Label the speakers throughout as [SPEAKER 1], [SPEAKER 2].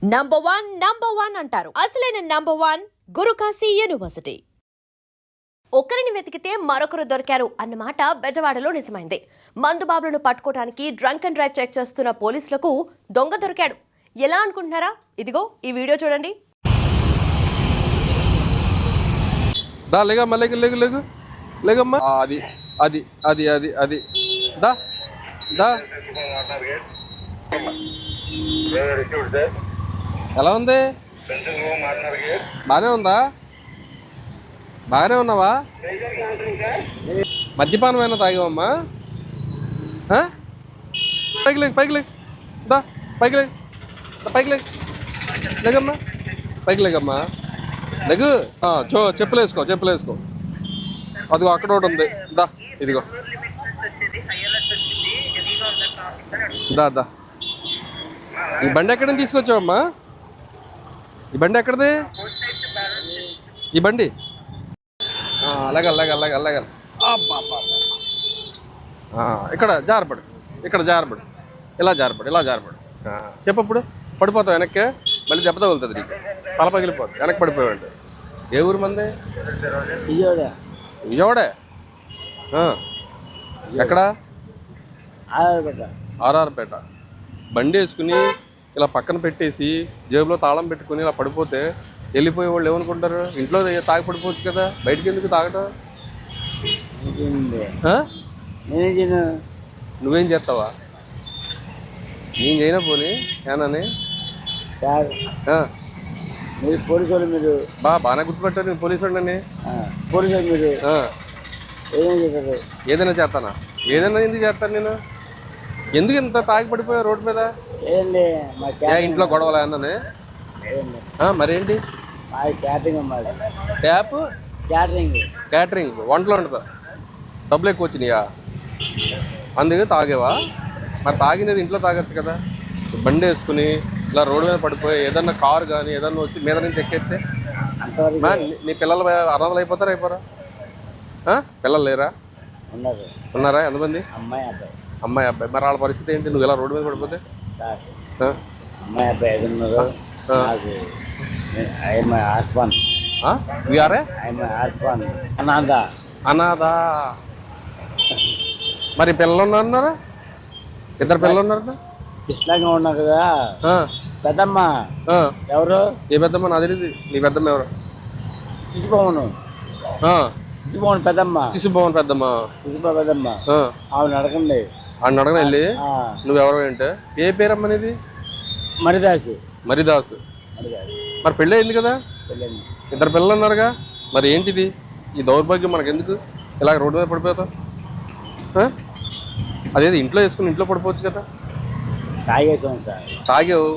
[SPEAKER 1] Number one అంటారు. అసలైన number one Guru Kashi university. ఒకరిని వెతికితే మరొకరు దొరికారు అన్నమాట బెజవాడలో నిజమైంది. మందుబాబులను పట్టుకోవడానికి డ్రంక్ అండ్ డ్రైవ్ చెక్ చేస్తున్న పోలీసులకు దొంగ దొరికాడు. ఎలా అనుకుంటున్నారా? ఇదిగో ఈ వీడియో చూడండి.
[SPEAKER 2] ఎలా ఉంది? బాగానే ఉందా? బాగానే ఉన్నావా? మద్యపానం అయినా తాగావమ్మా? పైకి లేక పైకి లేక దా పైకి లేక పైకి లేక లేకమ్మా పైకి లేకమ్మా లేకు. చెప్పులు వేసుకో. అదిగో అక్కడ ఒకటి ఉంది. దా ఇదిగో దా. ఈ బండి ఎక్కడి నుంచి తీసుకొచ్చావమ్మా? ఈ బండి ఎక్కడిది? ఈ బండి అలాగే ఇక్కడ జారపడు. ఇలా జారపడు. చెప్పప్పుడు పడిపోతావు వెనక్కి. మళ్ళీ దెబ్బ తగులుతుంది నీకు. తల పగిలిపోతుంది. వెనక్కి పడిపోయాడు. ఏ ఊరు మంది? విజయవాడే. ఎక్కడ? ఆర్ఆర్పేట. బండి వేసుకుని ఇలా పక్కన పెట్టేసి జేబులో తాళం పెట్టుకుని ఇలా పడిపోతే వెళ్ళిపోయే వాళ్ళు ఏమనుకుంటారు? ఇంట్లో తాగి పడిపోవచ్చు కదా, బయటికి ఎందుకు తాగటం? నువ్వేం చేస్తావా? నేను చేయనా పోనీ ఏనని?
[SPEAKER 3] మీరు పోలీసు వాళ్ళు, మీరు
[SPEAKER 2] బాగానే గుర్తుపెట్టారు. నేను పోలీసు వాడిని.
[SPEAKER 3] పోలీసు వాళ్ళు మీరు ఏదైనా చేస్తారు?
[SPEAKER 2] ఏదైనా చేస్తానా? ఏదైనా ఎందుకు చేస్తాను నేను? ఎందుకు ఇంత తాగి పడిపోయా రోడ్డు మీద?
[SPEAKER 3] ఏదండి
[SPEAKER 2] ఇంట్లో గొడవలే అన్ననే? మరేంటి? ట్యాప్ క్యాటరింగ్ వంటలు వండుతా. డబ్బులు ఎక్కువ వచ్చినాయా? అందుకే తాగేవా? మరి తాగినది ఇంట్లో తాగొచ్చు కదా. బండి వేసుకుని ఇలా రోడ్డు మీద పడిపోయి ఏదన్నా కారు కానీ ఏదన్నా వచ్చి మీద నుంచి ఎక్కేస్తే నీ పిల్లలు అనాథలు అయిపోరా? పిల్లలు లేరా? ఉన్నారా? ఎంతమంది? అమ్మాయి అబ్బాయి. మరి వాళ్ళ పరిస్థితి ఏంటి? నువ్వు ఇలా రోడ్డు మీద పడిపోతే?
[SPEAKER 3] అమ్మాయి అబ్బాయి ఉన్నారు.
[SPEAKER 2] అనాథా. మరి పిల్లలు ఉన్నారా? ఇద్దరు పిల్లలు ఉన్నారు.
[SPEAKER 3] కృష్ణంగా ఉన్నారు కదా పెద్దమ్మ. ఎవరు?
[SPEAKER 2] ఏ పెద్దమ్మ? నాది నీ పెద్దమ్మ ఎవరు?
[SPEAKER 3] శిశుభవన్ పెద్దమ్మ.
[SPEAKER 2] శిశుభవన్ పెద్దమ్మ.
[SPEAKER 3] ఆవిడ అడగండి.
[SPEAKER 2] ఆవిడ అడగని వెళ్ళి నువ్వెవరు ఏంటే? ఏ పేరమ్మ నీది?
[SPEAKER 3] మరిదాసు.
[SPEAKER 2] మరి పెళ్ళి అయింది కదా, ఇద్దరు పిల్లలు ఉన్నారుగా. మరి ఏంటిది ఈ దౌర్భాగ్యం? మనకు ఎందుకు ఇలాగ రోడ్డు మీద పడిపోతావు? అదేది ఇంట్లో వేసుకుని ఇంట్లో పడిపోవచ్చు కదా. తాగావు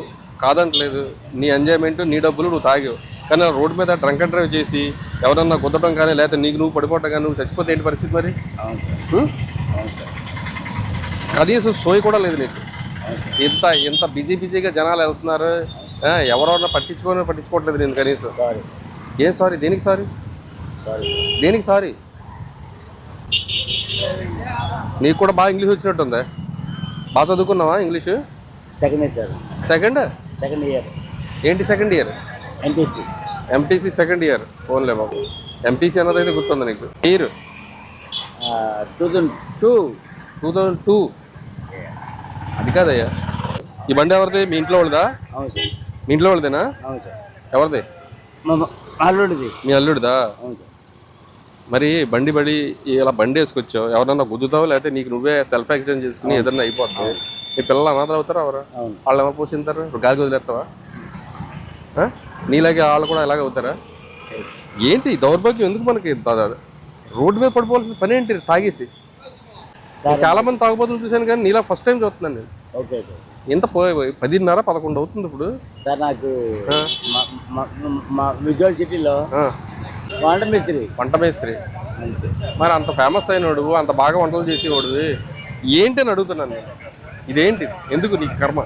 [SPEAKER 2] కాదంటలేదు. నీ ఎంజాయ్మెంట్, నీ డబ్బులు నువ్వు తాగావు. కానీ రోడ్డు మీద డ్రంక్ అండ్ డ్రైవ్ చేసి ఎవరన్నా గుద్దడం కానీ లేకపోతే నువ్వు పడిపోవటం కానీ నువ్వు చచ్చిపోతే ఏంటి పరిస్థితి మరి? కనీసం సోయి కూడా లేదు నీకు. ఇంత బిజీగా జనాలు వెళ్తున్నారు. ఎవరెవరన్నా పట్టించుకోవట్లేదు నేను కనీసం. ఏం సారీ? దేనికి సారీ? నీకు కూడా బాగా ఇంగ్లీష్ వచ్చినట్టుందా? బాగా చదువుకున్నావా ఇంగ్లీషు? Second year. ఏంటి second year? MPC second year. ఫోన్లే బాబు. ఎంపీసీ అన్నది అయితే గుర్తుందా నీకు? ఇయర్ 2002. అది కాదయ్యా. ఈ బండి ఎవరిది? మీ ఇంట్లో వాళ్ళదా? మీ ఇంట్లో వాళ్ళదేనా? ఎవరిది? మీ అల్లుడిదా? మరి బండి ఇలా బండి వేసుకొచ్చావు. ఎవరన్నా గుద్దుతావు లేకపోతే నీకు నువ్వే సెల్ఫ్ యాక్సిడెంట్ చేసుకుని ఏదన్నా అయిపోతుంది. మీ పిల్లలు అనాథలు అవుతారా? వాళ్ళు ఎవరు పోషింటారు? గాలికి వదిలేస్తావా? నీలాగే వాళ్ళు కూడా ఇలాగే అవుతారా? ఏంటి దౌర్భాగ్యం? ఎందుకు మనకి రోడ్డు మీద పడిపోవాల్సిన పని ఏంటి? తాగేసి చాలా మంది తాగుబోతులు చూశాను కానీ నీలా ఫస్ట్ టైం చూస్తున్నాను నేను. ఎంత 10:30, 11 అవుతుంది ఇప్పుడు.
[SPEAKER 3] సార్ నాకు విజువల్ సిటీలో వంట మేస్త్రి.
[SPEAKER 2] మరి అంత ఫేమస్ అయినోడు, అంత బాగా వంటలు చేసేవాడు ఏంటి అని అడుగుతున్నాను నేను. ఇదేంటి? ఎందుకు నీకు కర్మ?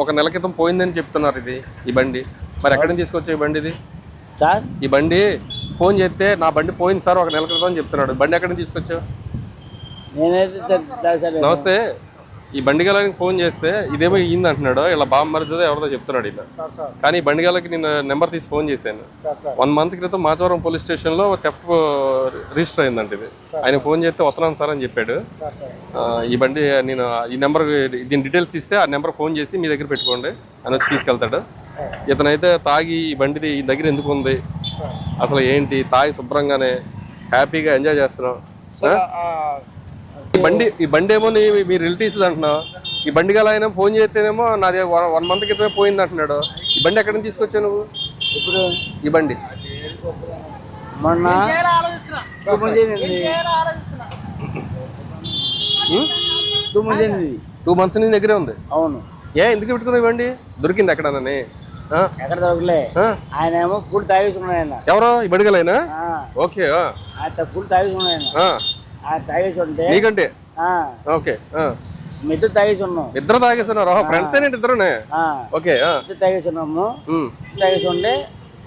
[SPEAKER 2] ఒక నెల క్రితం పోయిందని చెప్తున్నారు ఈ బండి. మరి ఎక్కడి నుంచి తీసుకొచ్చా ఈ బండి? ఇది
[SPEAKER 3] సార్
[SPEAKER 2] ఈ బండి ఫోన్ చేస్తే నా బండి పోయింది సార్ ఒక నెల క్రితం అని చెప్తున్నాడు. బండి ఎక్కడి నుంచి తీసుకొచ్చావు?
[SPEAKER 3] నేనైతే
[SPEAKER 2] నమస్తే. ఈ బండిగాలకి ఫోన్ చేస్తే ఇదేమో అయ్యింది అంటున్నాడు, ఇలా బామ్మరిదో ఎవరిదో చెప్తున్నాడు ఇలా. కానీ ఈ బండిగాలకి నేను నెంబర్ తీసి ఫోన్ చేశాను. 1 month క్రితం మాచవరం పోలీస్ స్టేషన్లో థెఫ్ట్ రిజిస్టర్ అయిందంట ఇది. ఆయన ఫోన్ చేస్తే వస్తున్నాను సార్ అని చెప్పాడు. ఈ బండి నేను ఈ నెంబర్ దీని డీటెయిల్స్ తీస్తే ఆ నెంబర్ ఫోన్ చేసి మీ దగ్గర పెట్టుకోండి అని వచ్చి తీసుకెళ్తాడు. ఇతనైతే తాగి ఈ బండిది ఈ దగ్గర ఎందుకు ఉంది, అసలు ఏంటి, తాగి శుభ్రంగానే హ్యాపీగా ఎంజాయ్ చేస్తున్నాం. ఈ బండి ఏమో మీ రిలేటివ్స్ అంటున్నావు. ఈ బండి గల ఆయన ఫోన్ చేస్తేనేమో నాది 1 month క్రితమే పోయింది అంటున్నాడు. ఈ బండి ఎక్కడి నుంచి తీసుకొచ్చావు నువ్వు?
[SPEAKER 3] ఇప్పుడు
[SPEAKER 2] ఈ బండి
[SPEAKER 3] మొన్న
[SPEAKER 2] 2 months నీ దగ్గరే ఉంది.
[SPEAKER 3] అవును.
[SPEAKER 2] ఎందుకు పెట్టుకున్నావు ఈ బండి? దొరికింది ఎక్కడనని?
[SPEAKER 3] ఎక్కడ దొరకలే. ఆయన ఏమో ఫుల్ తాగేసుకున్నాడు.
[SPEAKER 2] ఎవరో ఈ బండి గల ఆయన? ఓకే.
[SPEAKER 3] ఫుల్ తాగేసుకున్నాడు. తాగేసి ఉంటే
[SPEAKER 2] నీకంటే ఓకే
[SPEAKER 3] ఇద్దరు తాగేసి ఉన్నాం.
[SPEAKER 2] ఇద్దరు తాగేస్తున్నారు. ఫ్రెండ్స్ ఏంటి ఇద్దరునే? ఓకే.
[SPEAKER 3] ఇద్దరు తాగేసి ఉన్నాము. తాగేసి ఉంటే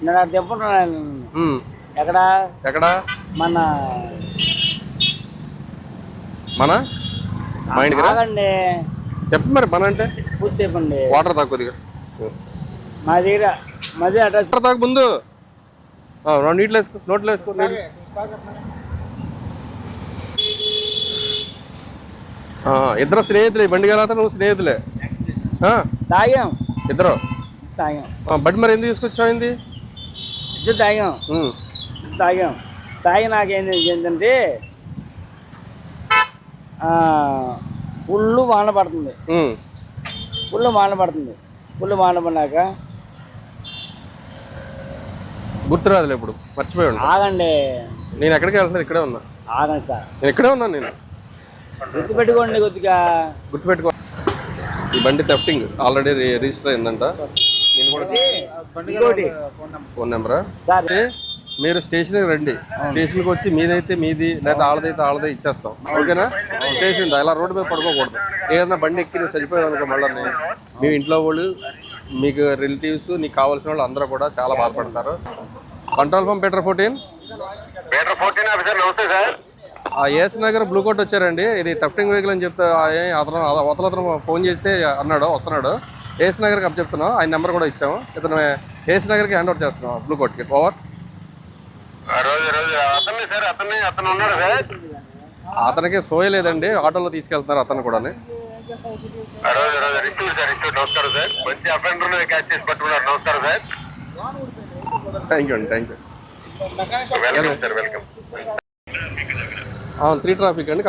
[SPEAKER 3] నేను అక్కడ తెప్పున్నాను. ఎక్కడ
[SPEAKER 2] ఎక్కడ
[SPEAKER 3] మన
[SPEAKER 2] మా ఇంటికి
[SPEAKER 3] ఆగండి.
[SPEAKER 2] చెప్పు మరి. మన అంటే
[SPEAKER 3] పూర్తి చెప్పండి.
[SPEAKER 2] వాటర్ తాగు కొద్దిగా.
[SPEAKER 3] మా దగ్గర మధ్య అడ్రస్
[SPEAKER 2] తాగు ముందు. నీటిలో వేసుకో, నోట్లో వేసుకో. ఇద్దరు స్నేహితులే. బండి గల నువ్వు స్నేహితులే.
[SPEAKER 3] తాగాం.
[SPEAKER 2] ఇద్దరు
[SPEAKER 3] తాగాం.
[SPEAKER 2] బండి మరి ఎందుకు తీసుకొచ్చాయింది?
[SPEAKER 3] ఇద్దరు తాగాం. తాగి నాకేంటి ఏంటంటే ఫుల్ వాన పడుతుంది. ఫుల్ వాన పడినాక
[SPEAKER 2] గుర్తురాదులే ఇప్పుడు, మర్చిపోయాడు.
[SPEAKER 3] ఆగండి.
[SPEAKER 2] నేను ఎక్కడికి వెళ్తున్నా? ఇక్కడే ఉన్నా.
[SPEAKER 3] ఆగండి సార్.
[SPEAKER 2] నేను ఇక్కడే ఉన్నాను. నేను
[SPEAKER 3] గుర్తుపెట్టుకోండి, కొద్దిగా
[SPEAKER 2] గుర్తుపెట్టుకో. ఈ బండి థెఫ్టింగ్ ఆల్రెడీ రిజిస్టర్ అయిందంట. నేను కూడా ఫోన్ నెంబరా
[SPEAKER 3] సార్.
[SPEAKER 2] మీరు స్టేషన్కి రండి. స్టేషన్కి వచ్చి మీదైతే మీది, లేదా ఆళ్ళదైతే ఆళ్ళదే ఇచ్చేస్తాం. ఓకేనా? స్టేషన్ ఇలా రోడ్డు మీద పడుకోకూడదు. ఏదైనా బండి ఎక్కి నువ్వు చనిపోయావు అనుకో, మళ్ళీ మీ ఇంట్లో వాళ్ళు, మీకు రిలేటివ్స్, నీకు కావాల్సిన వాళ్ళు అందరూ కూడా చాలా బాధపడతారు. Control pump Peter 14 officer. నమస్తే sir. AS Nagar blue coat వచ్చారండి. ఇది థెఫ్టింగ్ వెహికల్ అని చెప్తే అతను ఫోన్ చేస్తే అన్నాడు వస్తున్నాడు. ఏఎస్ నగర్కి అప్ చెప్తున్నాం. ఆయన నెంబర్ కూడా ఇచ్చాము. ఇతను ఏఎస్ నగర్కి హ్యాండ్ ఓవర్ చేస్తున్నాం. బ్లూ కోట్కి. ఓవర్. అతనికి సోయలేదండి, ఆటోలో తీసుకెళ్తున్నారు అతను కూడా. థ్యాంక్ యూ అండి. Thank you. 3 ట్రాఫిక్ అండి.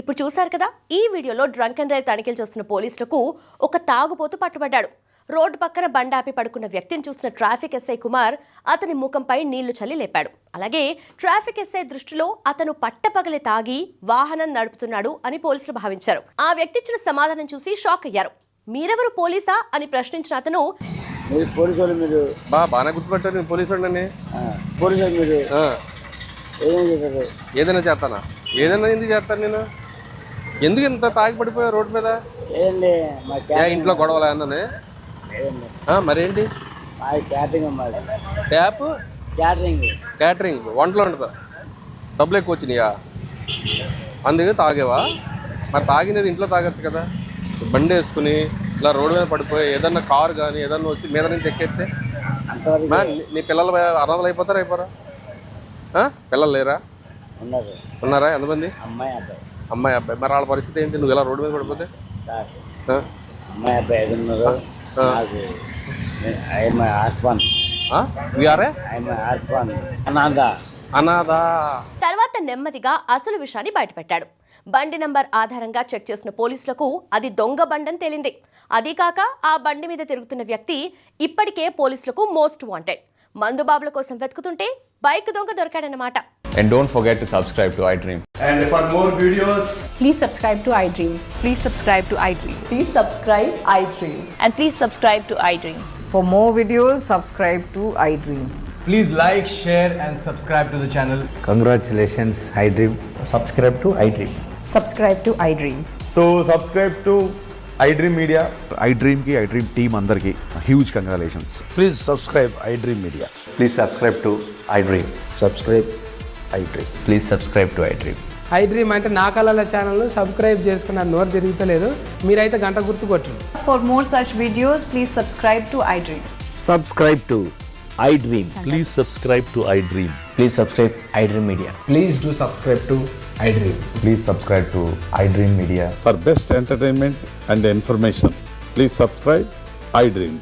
[SPEAKER 1] ఇప్పుడు చూశారు కదా, ఈ వీడియోలో డ్రంక్ అండ్ డ్రైవ్ తనిఖీలు చేస్తున్న పోలీసులకు ఒక తాగుబోతు పట్టుబడ్డాడు. రోడ్డు పక్కన బండాపి పడుకున్న వ్యక్తిని చూసిన ట్రాఫిక్ ఎస్ఐ కుమార్ అతని ముఖంపై నీళ్లు చల్లి లేపాడు. అలాగే ట్రాఫిక్ ఎస్ఐ దృష్టిలో అతను పట్టపగలే తాగి వాహనం నడుపుతున్నాడు అని పోలీసులు భావించారు. ఆ వ్యక్తి ఇచ్చిన సమాధానం చూసి షాక్ అయ్యారు. మీరెవరు, పోలీసా అని ప్రశ్నించిన అతను,
[SPEAKER 2] బాగా గుర్తుపట్టారు, నేను పోలీసు ఏదైనా చేస్తానా? ఏదైనా ఎందుకు చేస్తాను నేను? ఎందుకు ఇంత తాగి పడిపోయా రోడ్డు మీద? ఇంట్లో గొడవలే అన్ననే? మరేంటి? క్యాటరింగ్ వంటలు వండుతా. డబ్బులు ఎక్కువ వచ్చినాయా? అందుకే తాగేవా? మరి తాగింది ఇంట్లో తాగొచ్చు కదా. బండి వేసుకుని ఇలా రోడ్డు మీద పడిపోయి ఏదన్నా కారు కానీ ఏదన్నా వచ్చి మీద నుంచి ఎక్కేస్తే నీ పిల్లలు అనాథలు అయిపోరా? పిల్లలు లేరా? ఉన్నారా? ఎంతమంది? అమ్మాయి అబ్బాయి. మరి వాళ్ళ పరిస్థితి ఏంటి? నువ్వు ఇలా రోడ్డు మీద పడిపోతే?
[SPEAKER 1] తర్వాత నెమ్మదిగా అసలు విషయాన్ని బయటపెట్టాడు. బండి నంబర్ ఆధారంగా చెక్ చేసిన పోలీసులకు అది దొంగ బండని తేలింది. అదీ కాక ఆ బండి మీద తిరుగుతున్న వ్యక్తి ఇప్పటికే పోలీసులకు మోస్ట్ వాంటెడ్. మందుబాబుల కోసం వెతుకుతుంటే బైక్ దొంగ దొరికాడన్నమాట.
[SPEAKER 4] And don't forget to subscribe to iDream.
[SPEAKER 5] And for more videos,
[SPEAKER 6] please subscribe to iDream.
[SPEAKER 7] Please subscribe to iDream.
[SPEAKER 6] Please subscribe iDream.
[SPEAKER 7] And please subscribe to iDream.
[SPEAKER 6] For more videos, subscribe to iDream.
[SPEAKER 5] please like, share and subscribe to the channel.
[SPEAKER 8] Congratulations, iDream.
[SPEAKER 5] Subscribe to iDream.
[SPEAKER 6] Subscribe to iDream.
[SPEAKER 5] So subscribe to iDream Media.
[SPEAKER 8] iDream ki iDream team andarki huge congratulations.
[SPEAKER 9] Please subscribe iDream Media.
[SPEAKER 4] Please subscribe to iDream.
[SPEAKER 9] Subscribe iDream.
[SPEAKER 4] Please subscribe to iDream.
[SPEAKER 10] I dream అంటే నా కళల channel subscribe చేసుకున్న నోరు తిరుగుతలేదు. మీరైతే గంట గుర్తు కొట్టండి.
[SPEAKER 6] For more such videos, please subscribe to iDream.
[SPEAKER 3] Subscribe to iDream.
[SPEAKER 11] Please subscribe to iDream.
[SPEAKER 3] Please subscribe iDream Media.
[SPEAKER 10] Please do subscribe to iDream.
[SPEAKER 8] Please subscribe to iDream Media.
[SPEAKER 9] For best entertainment and information, please subscribe iDream.